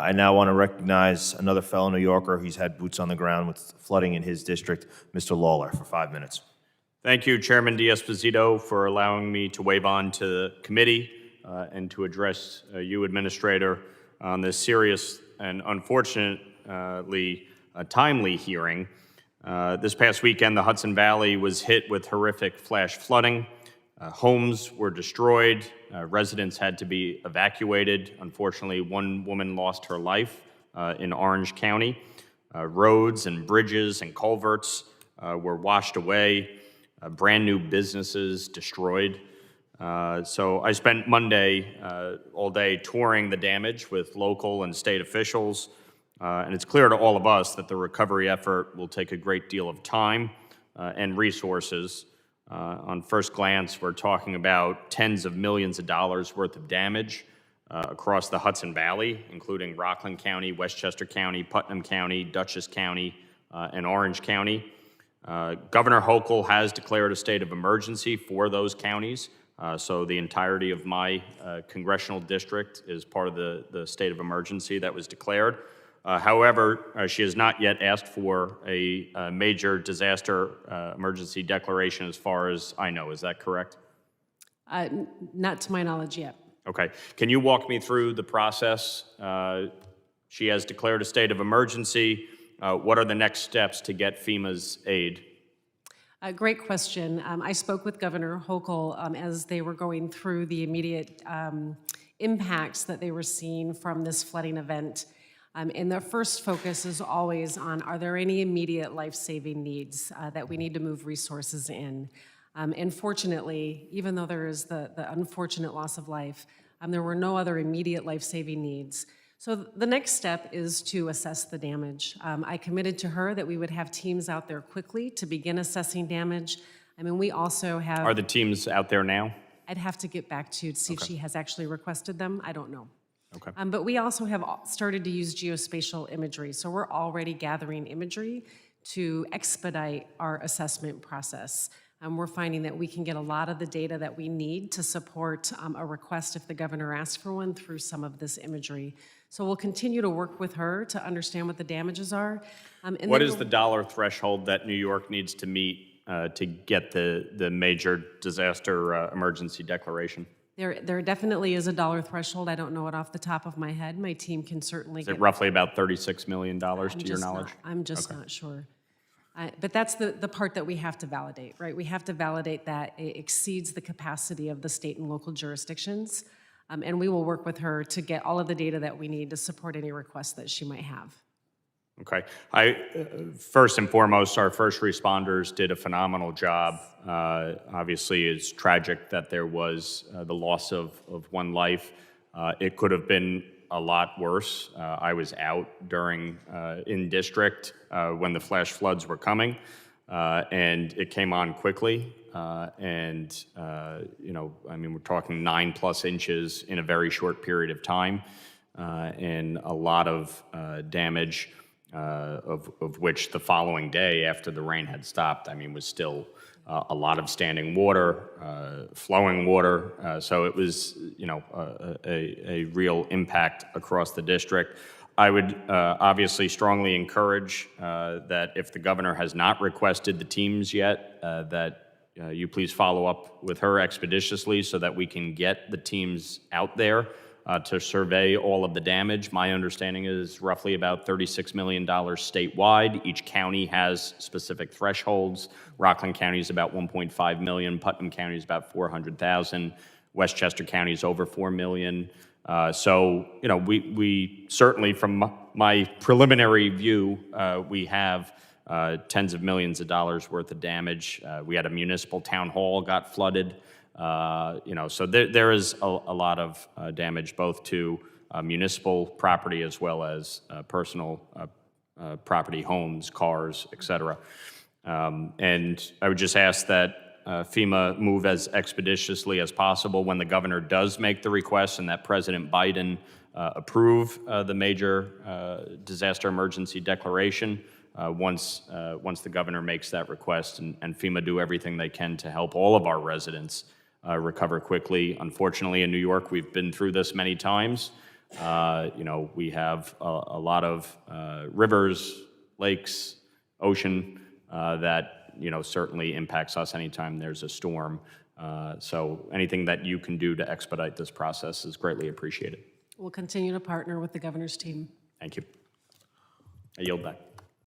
I now want to recognize another fellow New Yorker who's had boots on the ground with flooding in his district, Mr. Lawler, for 5 minutes. Thank you, Chairman D'Esposito, for allowing me to wave on to the committee and to address you, Administrator, on this serious and unfortunately timely hearing. This past weekend, the Hudson Valley was hit with horrific flash flooding. Homes were destroyed. Residents had to be evacuated. Unfortunately, one woman lost her life in Orange County. Roads and bridges and culverts were washed away. Brand new businesses destroyed. So I spent Monday all day touring the damage with local and state officials. And it's clear to all of us that the recovery effort will take a great deal of time and resources. On first glance, we're talking about tens of millions of dollars worth of damage across the Hudson Valley, including Rockland County, Westchester County, Putnam County, Dutchess County, and Orange County. Governor Hochul has declared a state of emergency for those counties, so the entirety of my congressional district is part of the state of emergency that was declared. However, she has not yet asked for a major disaster emergency declaration as far as I know. Is that correct? Not to my knowledge yet. Okay. Can you walk me through the process? She has declared a state of emergency. What are the next steps to get FEMA's aid? Great question. I spoke with Governor Hochul as they were going through the immediate impacts that they were seeing from this flooding event. And their first focus is always on, are there any immediate life-saving needs that we need to move resources in? And fortunately, even though there is the unfortunate loss of life, there were no other immediate life-saving needs. So the next step is to assess the damage. I committed to her that we would have teams out there quickly to begin assessing damage. I mean, we also have... Are the teams out there now? I'd have to get back to you to see if she has actually requested them. I don't know. Okay. But we also have started to use geospatial imagery. So we're already gathering imagery to expedite our assessment process. We're finding that we can get a lot of the data that we need to support a request if the governor asks for one through some of this imagery. So we'll continue to work with her to understand what the damages are. What is the dollar threshold that New York needs to meet to get the major disaster emergency declaration? There definitely is a dollar threshold. I don't know it off the top of my head. My team can certainly get... Is it roughly about $36 million to your knowledge? I'm just not sure. But that's the part that we have to validate, right? We have to validate that it exceeds the capacity of the state and local jurisdictions. And we will work with her to get all of the data that we need to support any requests that she might have. Okay. First and foremost, our first responders did a phenomenal job. Obviously, it's tragic that there was the loss of one life. It could have been a lot worse. I was out during in district when the flash floods were coming, and it came on quickly. You know, I mean, we're talking 9+ inches in a very short period of time, and a lot of damage. Of which the following day, after the rain had stopped, I mean, was still a lot of standing water, flowing water. So it was, you know, a real impact across the district. I would obviously strongly encourage that if the governor has not requested the teams yet, that you please follow up with her expeditiously so that we can get the teams out there to survey all of the damage. My understanding is roughly about $36 million statewide. Each county has specific thresholds. Rockland County is about 1.5 million. Putnam County is about 400,000. Westchester County is over 4 million. So, you know, we certainly, from my preliminary view, we have tens of millions of dollars worth of damage. We had a municipal town hall got flooded. You know, so there is a lot of damage both to municipal property as well as personal property, homes, cars, et cetera. And I would just ask that FEMA move as expeditiously as possible when the governor does make the request and that President Biden approve the major disaster emergency declaration. Once the governor makes that request, and FEMA do everything they can to help all of our residents recover quickly. Unfortunately, in New York, we've been through this many times. You know, we have a lot of rivers, lakes, ocean that, you know, certainly impacts us anytime there's a storm. So anything that you can do to expedite this process is greatly appreciated. We'll continue to partner with the governor's team. Thank you. I yield back.